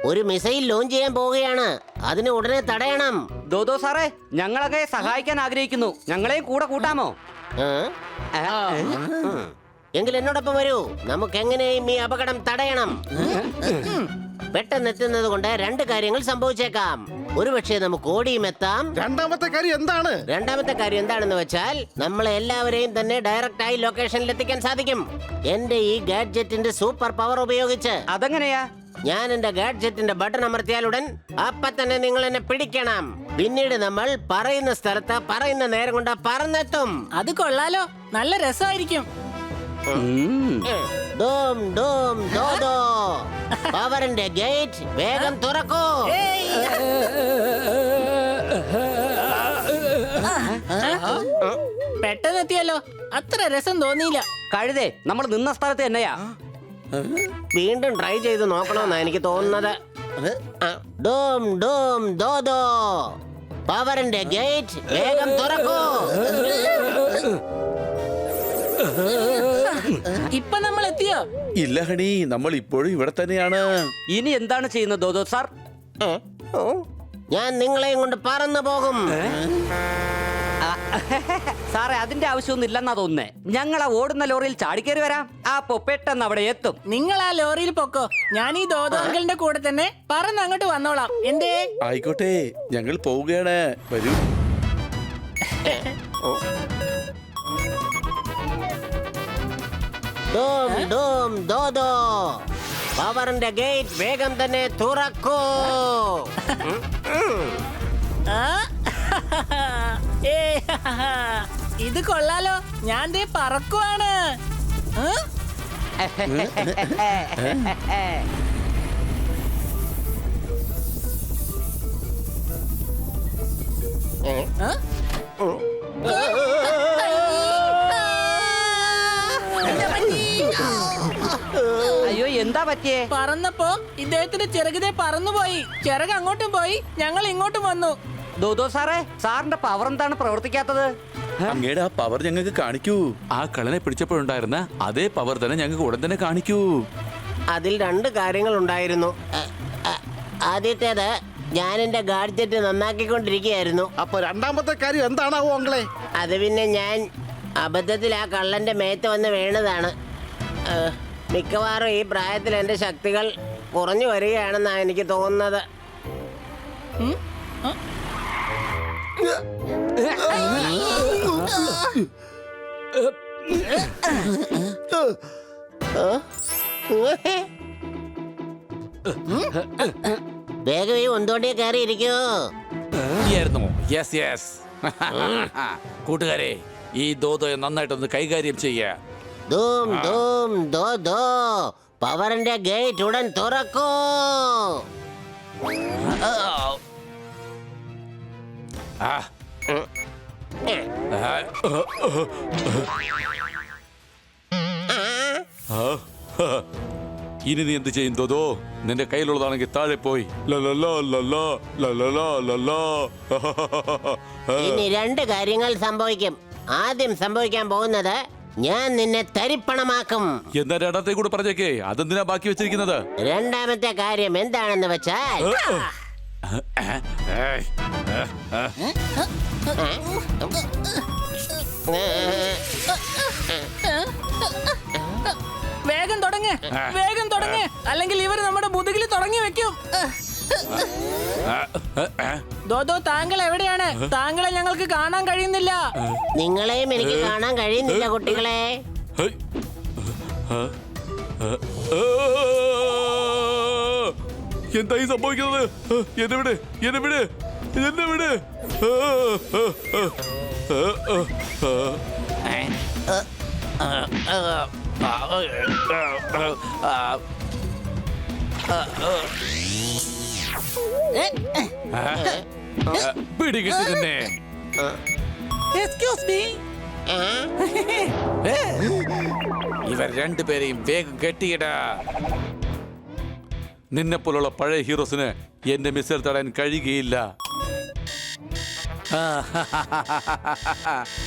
ഒരു missile launch ചെയ്യാൻ പോവുകയാണ്. അതിന് ഉടനെ തടയണം. ദോദോ സാറേ, ഞങ്ങളൊക്കെ സഹായിക്കാൻ ആഗ്രഹിക്കുന്നു. ഞങ്ങളെയും കൂടെ കൂട്ടാമോ? എങ്കിൽ എന്നോടൊപ്പം വരൂ. നമുക്ക് എങ്ങനെയും ഈ അപകടം തടയണം. പെട്ടെന്ന് എത്തുന്നത് കൊണ്ട് രണ്ട് കാര്യങ്ങൾ സംഭവിച്ചേക്കാം. ഒരുപക്ഷെ നമുക്ക് ഓടിയും എത്താം. രണ്ടാമത്തെ കാര്യം എന്താണ്? രണ്ടാമത്തെ കാര്യം എന്താണെന്ന് വെച്ചാൽ നമ്മളെ എല്ലാവരെയും തന്നെ ഡയറക്റ്റ് ആയി ലൊക്കേഷനിൽ എത്തിക്കാൻ സാധിക്കും. എന്റെ ഈ ഗാഡ്ജറ്റിന്റെ സൂപ്പർ പവർ ഉപയോഗിച്ച്. അതെങ്ങനെയാ? ഞാൻ എന്റെ ഗാഡ്ജറ്റിന്റെ ബട്ടൺ അമർത്തിയാലുടൻ അപ്പൊ തന്നെ നിങ്ങൾ എന്നെ പിടിക്കണം. പിന്നീട് നമ്മൾ പറയുന്ന സ്ഥലത്ത് പറയുന്ന നേരം കൊണ്ട് പറന്നെത്തും. അത് കൊള്ളാലോ, നല്ല രസമായിരിക്കും. ഡോം ഡോം ദോദോ, പവറിന്റെ ഗേറ്റ് വേഗം തുറക്കൂ. പെട്ടെന്ന് എത്തിയല്ലോ, അത്ര രസം തോന്നിയില്ല. കഴുതേ, നമ്മൾ നിന്ന സ്ഥലത്ത് തന്നെയാ. വീണ്ടും ട്രൈ ചെയ്ത് നോക്കണമെന്നാ എനിക്ക് തോന്നുന്നത്. ഡോം ഡോം ദോദോ, പവറിന്റെ ഗേറ്റ് വേഗം തുറക്കൂ. ഇപ്പൊ നമ്മൾ എത്തിയോ? ഇല്ല ഹണി, നമ്മൾ ഇപ്പോഴും ഇവിടെ തന്നെയാണ്. ഇനി എന്താണ് ചെയ്യുന്നത് ദോദോ സാർ? ഞാൻ നിങ്ങളെയും കൊണ്ട് പറന്നു പോകും. സാറേ, അതിന്റെ ആവശ്യമൊന്നും ഇല്ലെന്നാ തോന്നുന്നേ. ഞങ്ങൾ ആ ഓടുന്ന ലോറിയിൽ ചാടിക്കേറി വരാം. അപ്പൊ പെട്ടെന്ന് അവിടെ എത്തും. നിങ്ങൾ ആ ലോറിയിൽ പൊക്കോ, ഞാൻ ഈ ദോദോ അങ്കിളിന്റെ കൂടെ തന്നെ പറന്ന് അങ്ങോട്ട് വന്നോളാം. എന്തേ? ആയിക്കോട്ടെ, ഞങ്ങൾ പോവുകയാണ്. വരൂ. ഡോം ഡോം ദോദോ, പവറിന്റെ ഗേറ്റ് വേഗം തന്നെ തുറക്കൂ. ഇത് കൊള്ളാലോ, ഞാൻ ദേ പറക്കുവാണ്. അയ്യോ, എന്താ പറ്റിയേ? പറന്നപ്പോ ഇദ്ദേഹത്തിന്റെ ചിറകിതേ പറന്നുപോയി. ചിറക് അങ്ങോട്ടും പോയി, ഞങ്ങൾ ഇങ്ങോട്ടും വന്നു. ദോദോ സാറേ, സാറിന്റെ പവർ എന്താണ് പ്രവർത്തിക്കാത്തത്? അങ്ങയുടെ ആ പവർ ഞങ്ങൾക്ക് കാണിക്കൂ. ആ കള്ളനെ പിടിച്ചപ്പോഴുണ്ടായിരുന്ന അതേ പവർ തന്നെ ഞങ്ങൾക്ക് ഉടൻ തന്നെ കാണിക്കൂ. അതിൽ രണ്ട് കാര്യങ്ങൾ ഉണ്ടായിരുന്നു. ആദ്യത്തേത്, ഞാൻ എന്റെ ഗാഡ്ജറ്റ് നന്നാക്കിക്കൊണ്ടിരിക്കുകയായിരുന്നു. അപ്പൊ രണ്ടാമത്തെ കാര്യം എന്താണാവോ അങ്ങളെ? അത് പിന്നെ ഞാൻ അബദ്ധത്തിൽ ആ കള്ളന്റെ മേത്ത് വന്ന് വീണതാണ്. മിക്കവാറും ഈ പ്രായത്തിൽ എന്റെ ശക്തികൾ കുറഞ്ഞു വരികയാണെന്നാണ് എനിക്ക് തോന്നുന്നത്. വേഗം ഈ ഒന്തോണ്ടിയെ കയറിയിരിക്കൂ. കൂട്ടുകാരെ, ഈ ദോദോയെ നന്നായിട്ടൊന്ന് കൈകാര്യം ചെയ്യ. ധൂം ധൂം ദോദോ, പവറിന്റെ ഗേറ്റ് ഉടൻ തുറക്കൂ. ഇനി നീ എന്ത് ചെയ്യും ദോദോ? നിന്റെ കയ്യിലുള്ളതാണെങ്കിൽ താഴെ പോയി. ഇനി രണ്ട് കാര്യങ്ങൾ സംഭവിക്കും. ആദ്യം സംഭവിക്കാൻ പോകുന്നത്, ഞാൻ നിന്നെ തരിപ്പണമാക്കും. എന്നാ രണ്ടാമത്തെ കൂടെ പറഞ്ഞേക്കേ, അതെന്തിനാ ബാക്കി വെച്ചിരിക്കുന്നത്? രണ്ടാമത്തെ കാര്യം എന്താണെന്ന് വെച്ചാൽ, വേഗം തുടങ്ങ്, വേഗം തുടങ്ങ്, അല്ലെങ്കിൽ ഇവർ നമ്മുടെ മുതുകിൽ തുടങ്ങി വെക്കും. ദോദോ, താങ്കൾ എവിടെയാണ്? താങ്കളെ ഞങ്ങൾക്ക് കാണാൻ കഴിയുന്നില്ല. നിങ്ങളെയും എനിക്ക് കാണാൻ കഴിയുന്നില്ല കുട്ടികളെ. എന്തായി സംഭവിക്കുന്നത്? എന്നെ വിട്, എന്നെ വിട്, എന്നെ വിട്. പിടികിട്ടി തന്നെ. Excuse me. ഇവർ രണ്ടുപേരെയും വേഗം കെട്ടിയിടാ. നിന്നെ പോലുള്ള പഴയ ഹീറോസിന് എന്റെ മിസൈൽ തടയാൻ കഴിയുകയില്ല.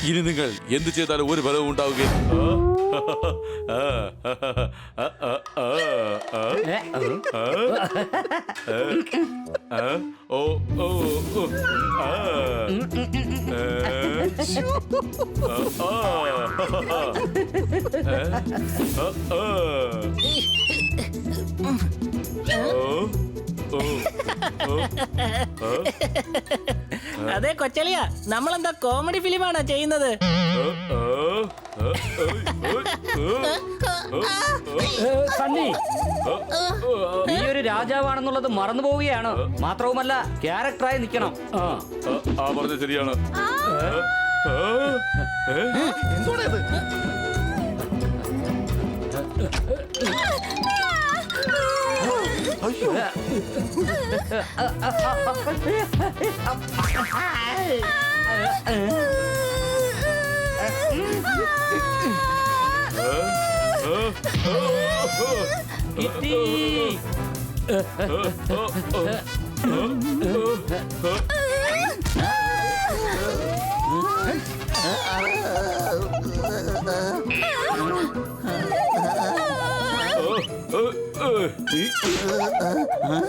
ഇനി നിങ്ങൾ എന്ത് ചെയ്താലും ഒരു ഫലവും ഉണ്ടാവുകയില്ല. അതെ കൊച്ചളിയ, നമ്മളെന്താ കോമഡി ഫിലിമാണോ ചെയ്യുന്നത്? സണ്ണി, നീ ഒരു രാജാവാണെന്നുള്ളത് മറന്നു പോവുകയാണ്. മാത്രവുമല്ല ക്യാരക്ടറായി നിൽക്കണം. പറഞ്ഞത് ശരിയാണ്. എന്തോടെ ഇത്? അയ്യോ, കിട്ടി.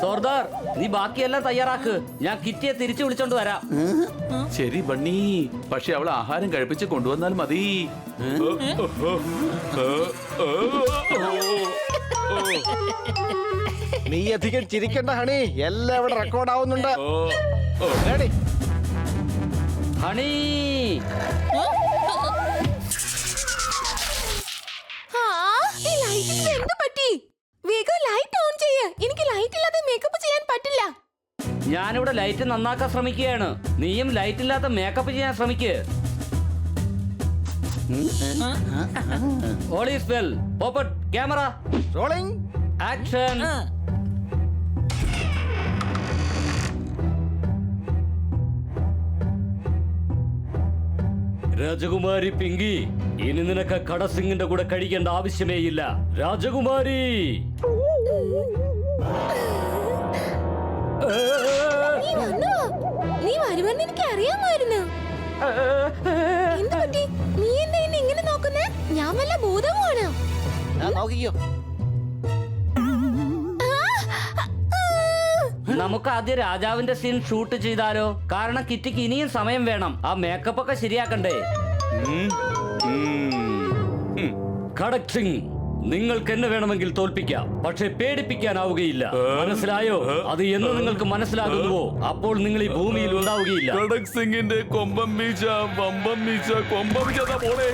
സോർദാർ, നീ ബാക്കിയെല്ലാം തയ്യാറാക്ക്. ഞാൻ കിറ്റിയെ തിരിച്ചു വിളിച്ചോണ്ട് വരാം. ശരി ബണ്ണി, പക്ഷെ അവൾ ആഹാരം കഴിപ്പിച്ച് കൊണ്ടുവന്നാൽ മതി. നീ അധികം ചിരിക്കണ്ട ഹണി, എല്ലാം ഇവിടെ റെക്കോർഡ് ആവുന്നുണ്ട്. Ready? ഹണി, എന്ത് പറ്റി? വേഗം ലൈറ്റ് ഓൺ ചെയ്യ്. എനിക്ക് ലൈറ്റ് ഇല്ലാതെ മേക്കപ്പ് ചെയ്യാൻ പറ്റില്ല. ഞാനിവിടെ ലൈറ്റ് നന്നാക്കാൻ ശ്രമിക്കുകയാണ്. നീയും ലൈറ്റ് ഇല്ലാത്ത മേക്കപ്പ് ചെയ്യാൻ ശ്രമിക്ക്. All is well. Poppet, camera, Rolling. action. രാജകുമാരി പിങ്കി, ഇനി നിനക്ക് കടസിംഗിന്റെ കൂടെ കഴിക്കേണ്ട ആവശ്യമേ ഇല്ല. രാജകുമാരി, നീ വന്നോ? നീ വരുമെന്ന് എനിക്ക് അറിയാമായിരുന്നു. എന്ത് പറ്റി? നീ എന്താ എന്നെ ഇങ്ങനെ നോക്കുന്നേ? ഞാൻ വല്ല ഭൂതവുമാണോ? നോക്കിക്കോ. നമുക്ക് ആദ്യം രാജാവിന്റെ സീൻ ഷൂട്ട് ചെയ്താലോ? കാരണം കിറ്റിക്ക് ഇനിയും സമയം വേണം. ആ മേക്കപ്പ് ഒക്കെ ശരിയാക്കണ്ടേ? ഖടക് സിംഗ്, നിങ്ങൾക്ക് എന്നെ വേണമെങ്കിൽ തോൽപ്പിക്കാം, പക്ഷെ പേടിപ്പിക്കാനാവുകയില്ല. മനസ്സിലായോ? അത് എന്ന് നിങ്ങൾക്ക് മനസ്സിലാകുന്നുവോ അപ്പോൾ നിങ്ങൾ ഈ ഭൂമിയിൽ ഉണ്ടാവുകയില്ല. ഖടക് സിംഗിന്റെ കൊമ്പം മീശ, വമ്പം മീശ, കൊമ്പം മീശ പോണേ.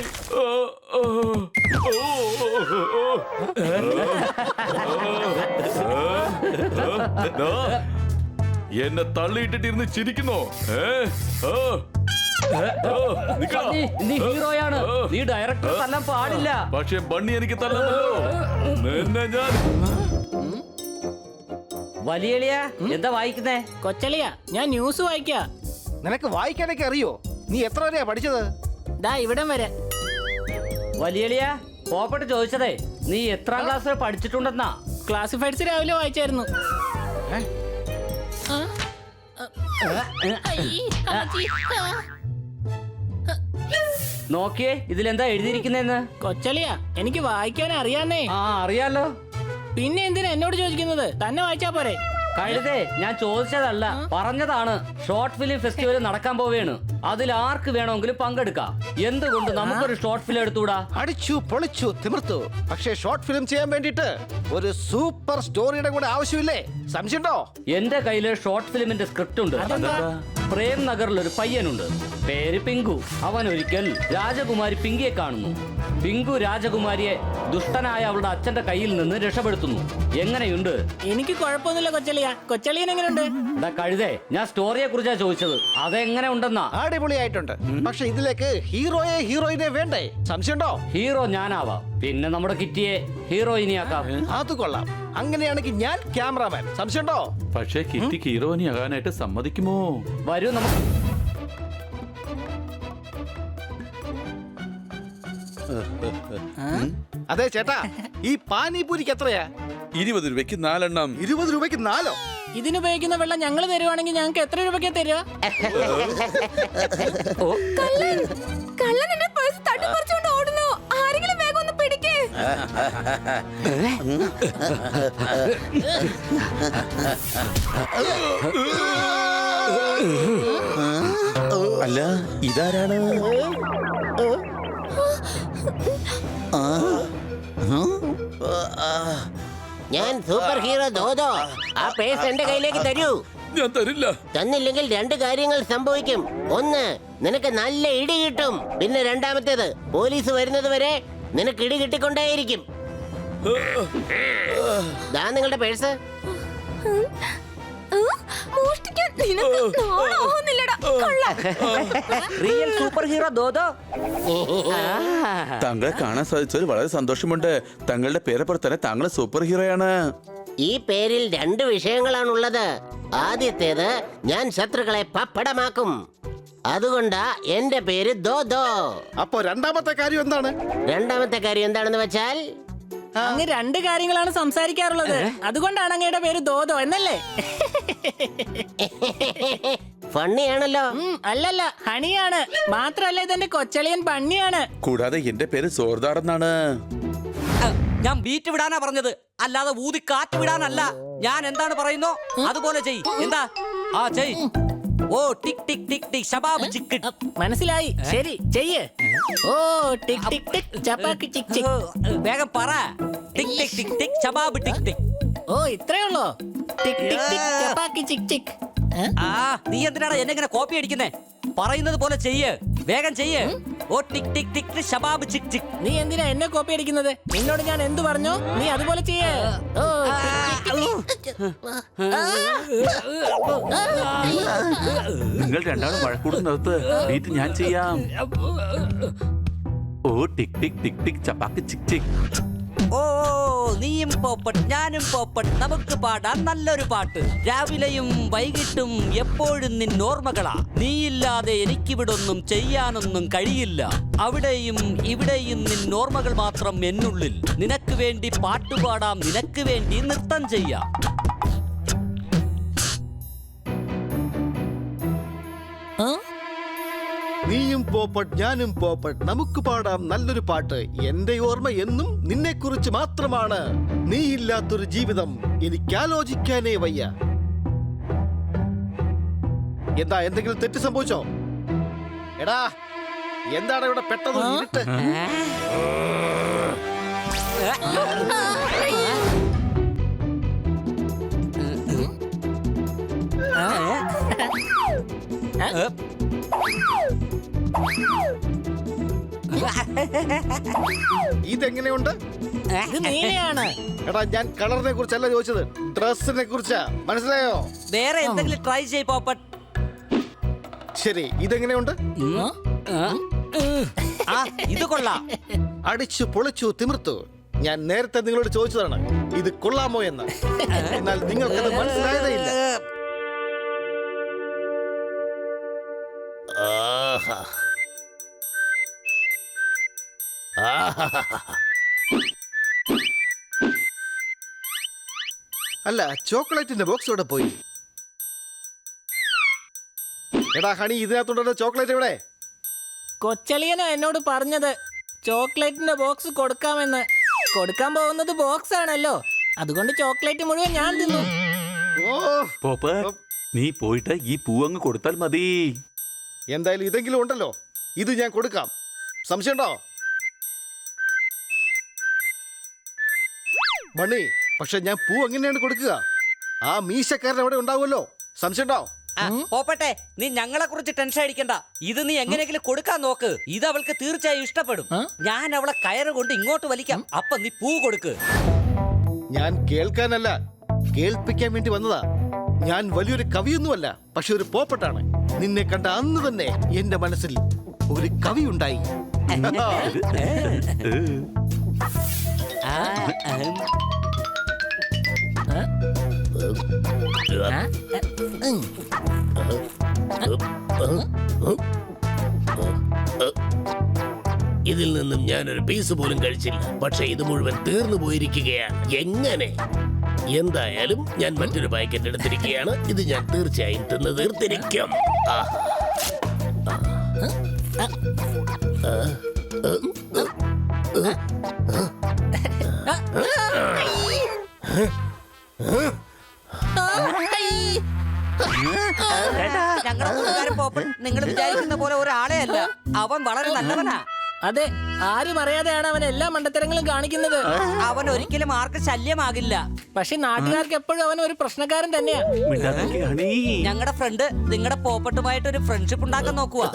എന്നെ തള്ളിയിട്ടിട്ടിരുന്ന് ചിരിക്കുന്നോ? നീ ഹീറോയാണ്. നീ ഡയറക്ടർ തല്ലാൻ പാടില്ല. പക്ഷെ ബണ്ണി എനിക്ക് തല്ലല്ലോ. നിന്നെ ഞാൻ വലിയ എന്താ വായിക്കുന്നേ? കൊച്ചളിയ, ഞാൻ ന്യൂസ് വായിക്കാ. നിനക്ക് വായിക്കാനൊക്കെ അറിയോ? നീ എത്ര വരെയാ പഠിച്ചത്? ദാ ഇവിടം വരെ. വലിയ പോപ്പട്ട് ചോദിച്ചതേ നീ എത്രാം ക്ലാസ് പഠിച്ചിട്ടുണ്ടെന്നാ. ക്ലാസിഫൈഡ്സ് രാവിലെ വായിച്ചായിരുന്നു. നോക്കിയേ, ഇതിലെന്താ എഴുതിയിരിക്കുന്നെന്ന്. കൊച്ചളിയ, എനിക്ക് വായിക്കാൻ അറിയാന്നേ. ആ, അറിയാലോ. പിന്നെ എന്തിനാ എന്നോട് ചോദിക്കുന്നത്? തന്നെ വായിച്ചാ പോരെ. കഴുതേ, ഞാൻ ചോദിച്ചതല്ല, പറഞ്ഞതാണ്. ഷോർട്ട് ഫിലിം ഫെസ്റ്റിവൽ നടക്കാൻ പോവുകയാണ്. അതിൽ ആർക്ക് വേണമെങ്കിലും പങ്കെടുക്കാം. എന്തുകൊണ്ട് നമുക്കൊരു ഷോർട്ട് ഫിലിം എടുത്തുകൂടാ? അടിച്ചു പൊളിച്ചു തിമിർത്തു. പക്ഷേ ഷോർട്ട് ഫിലിം ചെയ്യാൻ വേണ്ടിട്ട് ഒരു സൂപ്പർ സ്റ്റോറിയുടെ കൂടെ ആവശ്യമില്ലേ? സംശയമുണ്ടോ? എന്റെ കയ്യില് ഷോർട്ട് ഫിലിമിന്റെ സ്ക്രിപ്റ്റ് ഉണ്ട്. പ്രേം നഗറിൽ ഒരു പയ്യനുണ്ട്, പേര് പിങ്കു. അവൻ ഒരിക്കൽ രാജകുമാരി പിങ്കിയെ കാണുന്നു. പിങ്കു രാജകുമാരിയെ ദുഷ്ടനായ അവളുടെ അച്ഛന്റെ കയ്യിൽ നിന്ന് രക്ഷപ്പെടുത്തുന്നു. എങ്ങനെയുണ്ട്? എനിക്ക് കുഴപ്പമൊന്നുമില്ല കൊച്ചളിയ. കൊച്ചളിയൻ എങ്ങനെയുണ്ട്? കഴുതേ, ഞാൻ സ്റ്റോറിയെ കുറിച്ചാ ചോദിച്ചത്. അതെങ്ങനെ ഉണ്ടെന്നാ? അടിപൊളിയായിട്ടുണ്ട്. പക്ഷെ ഇതിലേക്ക് ഹീറോയിനെ വേണ്ടേ? സംശയമുണ്ടോ? ഹീറോ ഞാനാവാം, പിന്നെ നമ്മുടെ കിറ്റിയെ ഹീറോയിനിയാക്കാം. അത് കൊള്ളാം. അങ്ങനെയാണെങ്കിൽ ഞാൻ ക്യാമറാമാൻ. സംശയമുണ്ടോ? പക്ഷെ കിറ്റിക്ക് ഹീറോയിനി ആകാനായിട്ട് സമ്മതിക്കുമോ? വരൂ നമുക്ക്. അതെ ചേട്ടാ, ഈ പാനിപൂരിക്ക് എത്രയാ? 20 രൂപയ്ക്ക് 4 എണ്ണം. 20 രൂപയ്ക്ക് 4? ഇതിനുപയോഗിക്കുന്ന വെള്ളം ഞങ്ങൾ തരുവാണെങ്കിൽ ഞങ്ങൾക്ക് എത്ര രൂപയ്ക്കാ തരുക? കള്ളൻ എന്നെ പേഴ്സ് തട്ടിപ്പറിച്ചുകൊണ്ട് ഓടുന്നു. ആരെങ്കിലും വേഗം ഒന്ന് അല്ല ഇതാരാണ്? ഞാൻ സൂപ്പർ ഹീറോ ദോദോ. ആ പേഴ്സ് എന്റെ കയ്യിലേക്ക് തരൂ. ഞാൻ തരില്ല. തന്നില്ലെങ്കിൽ രണ്ട് കാര്യങ്ങൾ സംഭവിക്കും. ഒന്ന്, നിനക്ക് നല്ല ഇടി കിട്ടും. പിന്നെ രണ്ടാമത്തേത്, പോലീസ് വരുന്നത് വരെ നിനക്ക് ഇടി കിട്ടിക്കൊണ്ടേയിരിക്കും. ദാ നിങ്ങളുടെ പേഴ്സ്. മോഷ്ടിക്കാൻ നിനക്ക് നാണമാവുന്നില്ലടാ, കള്ളൻ. റിയൽ സൂപ്പർ ഹീറോ ദോദോ. താങ്കളെ കാണാൻ സാധിച്ചതിൽ വളരെ സന്തോഷമുണ്ട്. താങ്കളുടെ പേരപ്പുറത്ത് തന്നെ താങ്കൾ സൂപ്പർ ഹീറോയാണ്. ഈ പേരിൽ രണ്ട് വിഷയങ്ങളാണുള്ളത്. ആദ്യത്തേത്, ഞാൻ ശത്രുക്കളെ പപ്പടമാക്കും. അതുകൊണ്ടാ എന്റെ പേര് ദോദോ. അപ്പൊ രണ്ടാമത്തെ കാര്യം എന്താണ്? രണ്ടാമത്തെ കാര്യം എന്താണെന്ന് വെച്ചാൽ, അങ്ങ് രണ്ട് കാര്യങ്ങളാണ് സംസാരിക്കാറുള്ളത്. അതുകൊണ്ടാണ് അങ്ങയുടെ പേര് ദോദോ എന്നല്ലേ? ഫണ്ണിയാണല്ലോ. അല്ലല്ല, ഹണിയാണ്. മാത്രല്ല ഇതെന്റെ കൊച്ചളിയൻ ബണ്ണിയാണ്. കൂടാതെ എന്റെ പേര് സോർദാർ എന്നാണ്. ഞാൻ ബീറ്റ് വിടാനാ പറഞ്ഞത്, അല്ലാതെ ഊതി കാറ്റ് വിടാനല്ല. ഞാൻ എന്താണ് പറയുന്നോ അതുപോലെ ചെയ്. എന്താ? ആ ചെയ്. ഓ ടിക് ടിക് ടിക് ടിക് ശബാബ് ചിക്ക്. മനസ്സിലായി. ശരി, ചെയ്യ്. ഓ ടിക് ടിക് ടിക് ചപ്പാക്ക് ചിക് ചിക്. വേഗം പറ. ടിക് ടിക് ടിക് ടിക് ശബാബ് ടിക് ടിക്. ഓ ഇത്രേ ഉള്ളോ? ടിക് ടിക് ടിക് ചപ്പാക്ക് ചിക് ചിക്. ആ നീ എന്തിനാണ് എന്നെ ഇങ്ങനെ കോപ്പി അടിക്കുന്നേ? പറയുന്നത് പോലെ ചെയ്യ്, വേഗം ചെയ്യ്. ഓ ടിക് ടിക് ടിക് ശബാബ് ചിക് ചിക്. നീ എന്തിനാ എന്നെ കോപ്പി അടിക്കുന്നത്? നിന്നോട് ഞാൻ എന്തു പറഞ്ഞു? നീ അതുപോലെ ചെയ്യ്. ഓ നിങ്ങൾ രണ്ടാളും വഴക്കൂടുന്നിടത്ത് ബീറ്റ് ഞാൻ ചെയ്യാം. ഓ ടിക് ടിക് ടിക് ടിക് ചപ്പാക്ക് ചിക് ചിക്. ഓ നീയും പോപ്പട്ട് ഞാനും പോപ്പട്ട്, നമുക്ക് പാടാൻ നല്ലൊരു പാട്ട്. രാവിലെയും വൈകിട്ടും എപ്പോഴും നിന്നോർമ്മകളാ. നീയില്ലാതെ എനിക്കിവിടൊന്നും ചെയ്യാനൊന്നും കഴിയില്ല. അവിടെയും ഇവിടെയും നിന്നോർമ്മകൾ മാത്രം എന്നുള്ളിൽ. നിനക്ക് വേണ്ടി പാട്ടുപാടാം, നിനക്ക് വേണ്ടി നൃത്തം ചെയ്യാം. നീയും പോപ്പട്ട് ഞാനും പോപ്പട്ട്, നമുക്ക് പാടാം നല്ലൊരു പാട്ട്. എന്റെ ഓർമ്മ എന്നും നിന്നെ കുറിച്ച് മാത്രമാണ്. നീ ഇല്ലാത്തൊരു ജീവിതം എനിക്ക് ആലോചിക്കാനേ വയ്യ. എന്താ, എന്തെങ്കിലും തെറ്റ് സംഭവിച്ചോ? എടാ, എന്താണ് ഇവിടെ പെട്ടെന്ന് ഇരുട്ട്? ഇതെങ്ങനെയുണ്ട്? ഇത് നീലയാണ്. എടാ, ഞാൻ കളറിനെ കുറിച്ചല്ല ചോദിച്ചത്, ഡ്രസ്സിനെ കുറിച്ചാ. മനസ്സിലായോ? വേറെ എന്തെങ്കിലും ട്രൈ ചെയ് പോപ്പട്ട്. ശരി, ഇതെങ്ങനെയുണ്ട്? ആ ഇത് കൊള്ളാം. അടിച്ചു പൊളിച്ചു തിമിർത്തു. ഞാൻ നേരത്തെ നിങ്ങളോട് ചോദിച്ചതാണ് ഇത് കൊള്ളാമോ എന്ന്. എന്നാൽ നിങ്ങൾക്കത് മനസ്സിലായതേ ഇല്ല. അല്ല, ചോക്ലേറ്റിന്റെ ബോക്സ് ഇവിടെ പോയി. എടാ ഹണി, ഇതിനകത്തുണ്ടോ ചോക്ലേറ്റ്? ഇവിടെ കൊച്ചളിയനാ എന്നോട് പറഞ്ഞത് ചോക്ലേറ്റിന്റെ ബോക്സ് കൊടുക്കാമെന്ന്. കൊടുക്കാൻ പോകുന്നത് ബോക്സ് ആണല്ലോ, അതുകൊണ്ട് ചോക്ലേറ്റ് മുഴുവൻ ഞാൻ തിന്നു. ഓ, പോപ്പ്, നീ പോയിട്ട് ഈ പൂവങ്ങ് കൊടുത്താൽ മതി. എന്തായാലും ഇതെങ്കിലും ഉണ്ടല്ലോ, ഇത് ഞാൻ കൊടുക്കാം. സംശയമുണ്ടോ ബണ്ണി? പക്ഷെ ഞാൻ പൂ എങ്ങനെയാണ് കൊടുക്കുക? ആ മീശക്കാരൻ അവിടെ ഉണ്ടാവുമല്ലോ. സംശയമുണ്ടോ? പോപ്പട്ടെ, നീ ഞങ്ങളെ കുറിച്ച് ടെൻഷൻ അടിക്കണ്ട. ഇത് നീ എങ്ങനെയെങ്കിലും കൊടുക്കാൻ നോക്ക്. ഇത് അവൾക്ക് തീർച്ചയായും ഇഷ്ടപ്പെടും. ഞാൻ അവളെ കയറ് കൊണ്ട് ഇങ്ങോട്ട് വലിക്കാം. അപ്പൊ നീ പൂ കൊടുക്ക്. ഞാൻ കേൾക്കാനല്ല, കേൾപ്പിക്കാൻ വേണ്ടി വന്നതാ. ഞാൻ വലിയൊരു കവിയൊന്നുമല്ല, പക്ഷെ ഒരു പോപ്പട്ടാണ്. നിന്നെ കണ്ട അന്ന് തന്നെ എന്റെ മനസ്സിൽ ഒരു കവി ഉണ്ടായി. ഇതിൽ നിന്നും ഞാനൊരു പീസ് പോലും കഴിച്ചില്ല. പക്ഷെ ഇത് മുഴുവൻ തീർന്നു പോയിരിക്കുകയാണ്. എങ്ങനെ? എന്തായാലും ഞാൻ മറ്റൊരു പാക്കറ്റ് എടുത്തിരിക്കുകയാണ്. ഇത് ഞാൻ തീർച്ചയായും തിന്ന് തീർത്തിരിക്കും. ഞങ്ങളുടെ കൂട്ടുകാരൻ പോപ്പൻ നിങ്ങൾ വിചാരിക്കുന്ന പോലെ ഒരാളെ അല്ല. അവൻ വളരെ നല്ലവനാ. അതെ, ആരും അറിയാതെയാണ് അവൻ എല്ലാ മണ്ടത്തരങ്ങളും കാണിക്കുന്നത്. അവൻ ഒരിക്കലും ആർക്ക് ശല്യമാകില്ല. പക്ഷെ നാട്ടുകാർക്ക് എപ്പോഴും അവൻ ഒരു പ്രശ്നക്കാരൻ തന്നെയാ. ഞങ്ങളുടെ ഫ്രണ്ട് നിങ്ങളുടെ പോപ്പട്ടുമായിട്ട് ഒരു ഫ്രണ്ട്ഷിപ്പ് ഉണ്ടാക്കാൻ നോക്കുക.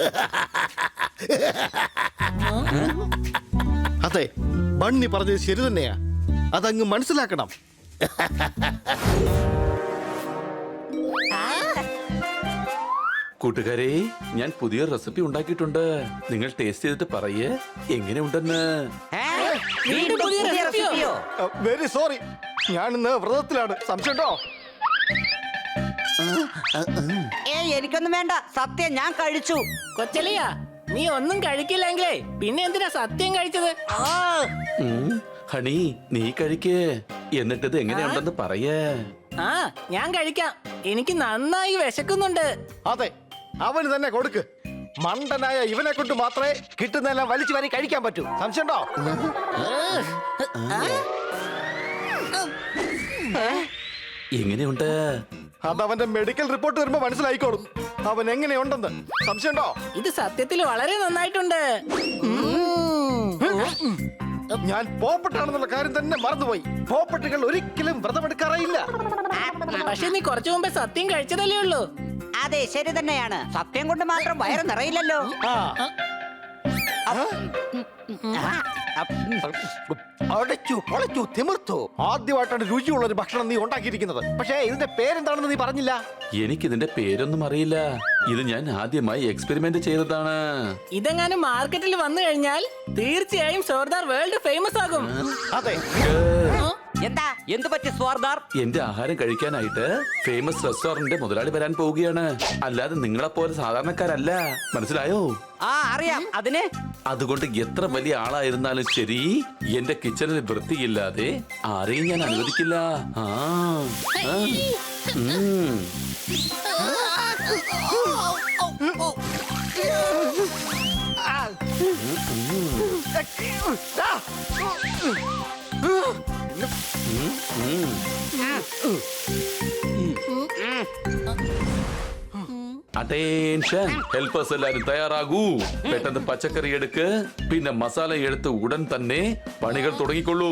അതെ, ബണ്ണി പറഞ്ഞത് ശരി തന്നെയാ. അതങ്ങ് മനസ്സിലാക്കണം. കൂട്ടുകാരെ, ഞാൻ പുതിയ റെസിപ്പി ഉണ്ടാക്കിയിട്ടുണ്ട്. നിങ്ങൾ ടേസ്റ്റ് ചെയ്തിട്ട് പറയേ എങ്ങനെയുണ്ടെന്ന്. വീണ്ടും പുതിയ റെസിപ്പിയോ? വെരി സോറി, ഞാൻ ഇന്ന് വ്രതത്തിലാണ്. സംശയമുണ്ടോ? എനിക്കൊന്നും വേണ്ട. സത്യം ഞാൻ കഴിച്ചു. കൊച്ചലിയ, നീ ഒന്നും കഴിക്കില്ലെങ്കിലേ പിന്നെ എന്തിനാ സത്യം കഴിച്ചത്? ഹണി, നീ കഴിക്കേ, എന്നിട്ടിത് എങ്ങനെയുണ്ടെന്ന് പറയേ. ആ, ഞാൻ കഴിക്കാം. എനിക്ക് നന്നായി വിശക്കുന്നുണ്ട്. അതെ, അവന് തന്നെ കൊടുക്ക്. മണ്ടനായ ഇവനെ കൊണ്ട് മാത്രമേ കിട്ടുന്നതെല്ലാം വലിച്ചു വാരി കഴിക്കാൻ പറ്റൂ. സംശയമുണ്ടോ? എങ്ങനെയുണ്ട്? അതവന്റെ മെഡിക്കൽ റിപ്പോർട്ട് വരുമ്പോ മനസ്സിലായിക്കോളും അവൻ എങ്ങനെയുണ്ടെന്ന്. സംശയമുണ്ടോ? ഇത് സത്യത്തിൽ വളരെ നന്നായിട്ടുണ്ട്. ഞാൻ പോപ്പട്ടാണെന്നുള്ള കാര്യം തന്നെ മറന്നുപോയി. പോപ്പട്ടുകൾ ഒരിക്കലും വ്രതമെടുക്കാറില്ല. പക്ഷെ നീ കുറച്ചു മുമ്പേ സത്യം കഴിച്ചതല്ലേ ഉള്ളൂ. അതെ, ശരി തന്നെയാണ്. സത്യം കൊണ്ട് മാത്രം വയറ് നിറയില്ലല്ലോ. അടച്ചു പൊളച്ചു തിമിർത്തു. ആദ്യമായിട്ടാണ് രുചിയുള്ള ഒരു ഭക്ഷണം നീ ഉണ്ടാക്കിയിരിക്കുന്നത്. പക്ഷേ ഇതിന്റെ പേരെന്താണെന്ന് നീ പറഞ്ഞില്ല. എനിക്കിതിന്റെ പേരൊന്നും അറിയില്ല. ഇത് ഞാൻ ആദ്യമായി എക്സ്പെരിമെന്റ് ചെയ്തതാണ്. ഇതെങ്ങാനും മാർക്കറ്റിൽ വന്നു കഴിഞ്ഞാൽ തീർച്ചയായും സർദാർ വേൾഡ് ഫേമസ് ആകും. അതെ, എന്താ എന്ത് പറ്റി സ്വാർദാർ? എന്റെ ആഹാരം കഴിക്കാനായിട്ട് ഫേമസ് റെസ്റ്റോറന്റിന്റെ മുതലാളി വരാൻ പോവുകയാണ്. അല്ലാതെ നിങ്ങളെ പോലെ സാധാരണക്കാരല്ല. മനസ്സിലായോ? അറിയാം. അതിന് അതുകൊണ്ട് എത്ര വലിയ ആളായിരുന്നാലും ശരി, എന്റെ കിച്ചണിൽ വൃത്തിയില്ലാതെ ആരെയും ഞാൻ അനുവദിക്കില്ല. ആ ആ. ഉം. അറ്റൻഷൻ, ഹെൽപ്പേഴ്സ് എല്ലാരും തയ്യാറാകൂ. പെട്ടെന്ന് പച്ചക്കറി എടുക്ക്, പിന്നെ മസാല എടുത്ത് ഉടൻ തന്നെ പണികൾ തുടങ്ങിക്കൊള്ളൂ.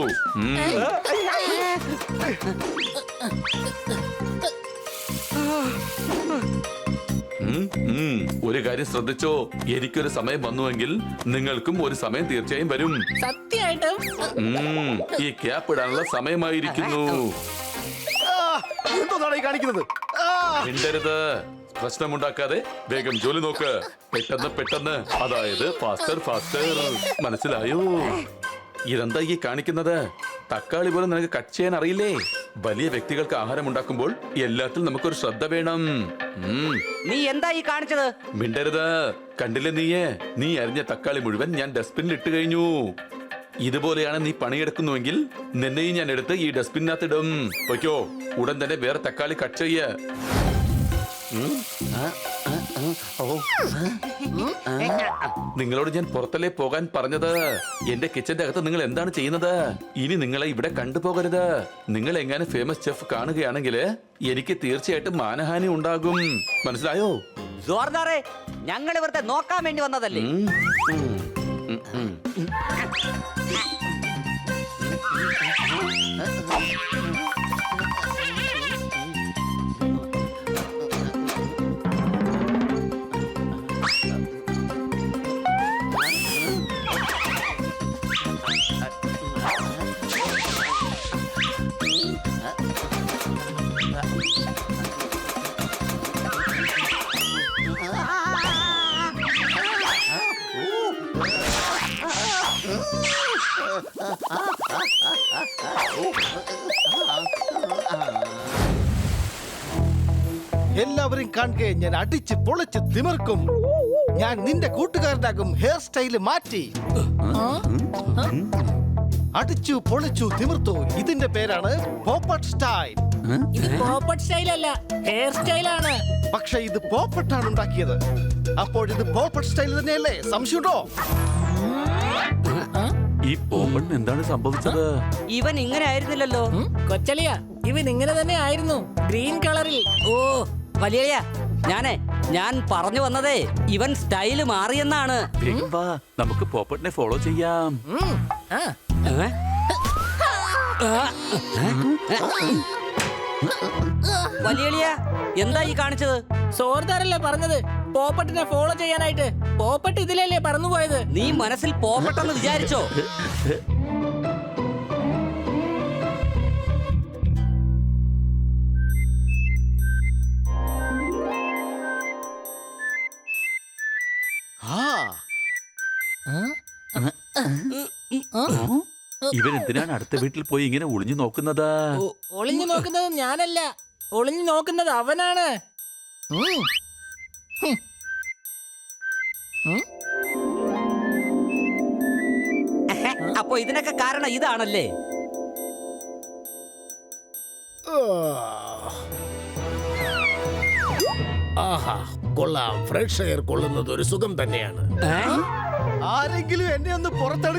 ഒരു കാര്യം ശ്രദ്ധിച്ചോ, എനിക്കൊരു സമയം വന്നുവെങ്കിൽ നിങ്ങൾക്കും ഒരു സമയം തീർച്ചയായും വരും. സത്യമായിട്ടും ഈ ക്യാപ്പ് ഇടാനുള്ള സമയമായിരിക്കുന്നു. എന്തോന്നാണ് ഈ കാണിക്കുന്നത്? മിണ്ടരുത്. പ്രശ്നമുണ്ടാക്കാതെ വേഗം ജോലി നോക്ക്. പെട്ടെന്ന് പെട്ടെന്ന്, അതായത് ഫാസ്റ്റർ ഫാസ്റ്റർ. മനസ്സിലായോ? ഇതെന്താ ഈ കാണിക്കുന്നത്? തക്കാളി പോലും നിനക്ക് കട്ട് ചെയ്യാൻ അറിയില്ലേ? വലിയ വ്യക്തികൾക്ക് ആഹാരം ഉണ്ടാക്കുമ്പോൾ എല്ലാത്തിലും നമുക്കൊരു ശ്രദ്ധ വേണം. നീ എന്താ ഈ കാണിച്ചത്? മിണ്ടരുത്. കണ്ടില്ലേ നീ അരിഞ്ഞ തക്കാളി മുഴുവൻ ഞാൻ ഡസ്റ്റ്ബിനിൽ ഇട്ട് കഴിഞ്ഞു. ഇതുപോലെയാണ് നീ പണിയെടുക്കുന്നുവെങ്കിൽ നിന്നെയും ഞാൻ എടുത്ത് ഈ ഡസ്റ്റ്ബിനകത്തിടും. പൊയ്ക്കോ, ഉടൻ തന്നെ വേറെ തക്കാളി കട്ട് ചെയ്യ. നിങ്ങളോട് ഞാൻ പുറത്തല്ലേ പോകാൻ പറഞ്ഞത്? എന്റെ കിച്ചന്റെ അകത്ത് നിങ്ങൾ എന്താണ് ചെയ്യുന്നത്? ഇനി നിങ്ങളെ ഇവിടെ കണ്ടുപോകരുത്. നിങ്ങൾ എങ്ങനെ ഫേമസ് ഷെഫ് കാണുകയാണെങ്കിൽ എനിക്ക് തീർച്ചയായിട്ടും മാനഹാനി ഉണ്ടാകും. മനസ്സിലായോ? ജോർദാറെ, ഞങ്ങൾ ഇവിടുത്തെ നോക്കാൻ വേണ്ടി വന്നതല്ലേ. എല്ലാവരും കാണുക, ഞാൻ അടിച്ച് പൊളിച്ച് തിമിർക്കും. ഞാൻ നിന്റെ കൂട്ടുകാരനാകും. ഹെയർ സ്റ്റൈല് മാറ്റി അടിച്ചു പൊളിച്ചു തിമിർത്തു. ഇതിന്റെ പേരാണ് പോപ്പട്ട് സ്റ്റൈൽ. ഇത് പോപ്പട്ട് സ്റ്റൈൽ അല്ല, ഹെയർ സ്റ്റൈലാണ്. പക്ഷെ ഇത് പോപ്പട്ടാണ് ഉണ്ടാക്കിയത്. അപ്പോൾ ഇത് പോപ്പട്ട് സ്റ്റൈൽ തന്നെയല്ലേ? സംശയമുണ്ടോ? ഈ ഈ പോപ്പട്ടിന് എന്താണ് സംഭവിച്ചത്? ഇവൻ ഇങ്ങനെ ആയിരുന്നില്ലല്ലോ. കൊച്ചളിയ ഇവൻ ഇങ്ങനെ തന്നെ ആയിരുന്നു, ഗ്രീൻ കളറിൽ. ഓ വലിയ ഞാൻ പറഞ്ഞു വന്നതേ ഇവൻ സ്റ്റൈല് മാറിയെന്നാണ്. വേഗം വാ, നമുക്ക് പോപ്പട്ടിനെ ഫോളോ ചെയ്യാം. ആ ഏ? വലിയ എന്താ ഈ കാണിച്ചത്? സോർദാറല്ലേ പറഞ്ഞത് പോപ്പട്ടിനെ ഫോളോ ചെയ്യാനായിട്ട്. പോപ്പട്ട് ഇതിലല്ലേ പറന്നുപോയത്. നീ മനസ്സിൽ പോപ്പെട്ടെന്ന് വിചാരിച്ചോ? ഇവൻ എന്തിനാണ് അടുത്ത വീട്ടിൽ പോയി ഇങ്ങനെ ഒളിഞ്ഞു നോക്കുന്നത്? ഒളിഞ്ഞു നോക്കുന്നത് ഞാനല്ല, ഒളിഞ്ഞു നോക്കുന്നത് അവനാണ്. അപ്പൊ ഇതിനൊക്കെ കാരണം ഇതാണല്ലേ? ആഹാ, കൊള്ളാം. ഫ്രഷ് എയർ കൊള്ളുന്നത് ഒരു സുഖം തന്നെയാണ്. ആരെങ്കിലും എന്നെ ഒന്ന് പുറത്തെടുക്ക.